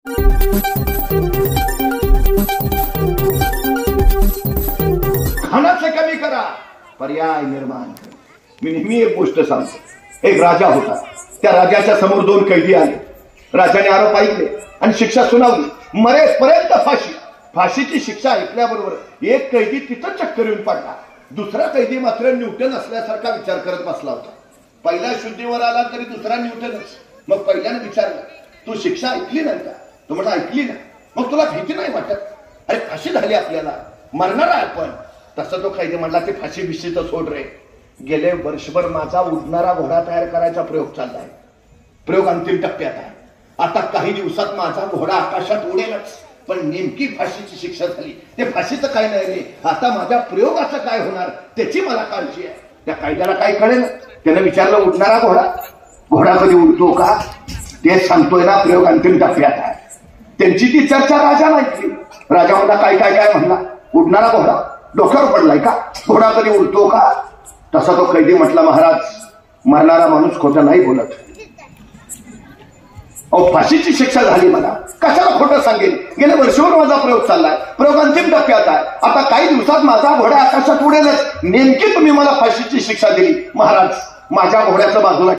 खानाचं कमी करा, पर्याय निर्माण करा। मी नेहमी एक गोष्ट सांगतो, एक राजा होता, त्या राजाच्या समोर दोन कैदी आले। राजाने आरोप ऐकले आणि शिक्षा सुनावली, मरेपर्यंत फाशी। फाशीची शिक्षा ऐकल्याबरोबर एक कैदी तिथं चक्कर येऊन पडला, दुसरा कैदी मात्र न्यूटन असल्यासारखा विचार करत बसला होता। पहिला शुद्धीवर आला तरी दुसरा न्यूटनच। मग पहिल्याने विचारलं, तू शिक्षा ऐकली नाही का? तो म्हटला ऐकली ना। मग तुला भीती नाही वाटत? अरे फाशी झाली, आपल्याला मरणार आहे आपण। तसं तो कैदी म्हणला, ते फाशी बिशीचं सोड रे, गेले वर्षभर माझा उडणारा घोडा तयार करायचा प्रयोग चाललाय, प्रयोग अंतिम टप्प्यात आहे। आता काही दिवसात माझा घोडा आकाशात उडेलच, पण नेमकी फाशीची शिक्षा झाली, ते फाशीचं काय नाही रे, आता माझ्या प्रयोगाचं काय होणार त्याची मला काळजी आहे। त्या कायद्याला काय कळेल? त्याने विचारलं, उडणारा घोडा, घोडा कधी उडतो का? तेच सांगतोय ना, प्रयोग अंतिम टप्प्यात आहे। त्यांची ती चर्चा राजाला ऐकली। राजा म्हणला, काय काय काय म्हणला? उडणारा घोडा? डोक्यावर पडलाय का? घोडा कधी उडतो का? तसा तो कैदी म्हटला, महाराज, मरणारा माणूस खोटं नाही बोलत। अहो फाशीची शिक्षा झाली मला, कशाला खोटं सांगेल? गेल्या वर्षभर माझा प्रयोग चाललाय, प्रयोग अंतिम टप्प्यात आहे, आता काही दिवसात माझा घोडा आकाशात उडेलच, नेमकी तुम्ही मला फाशीची शिक्षा दिली। महाराज, माझ्या घोड्याचं बाजूला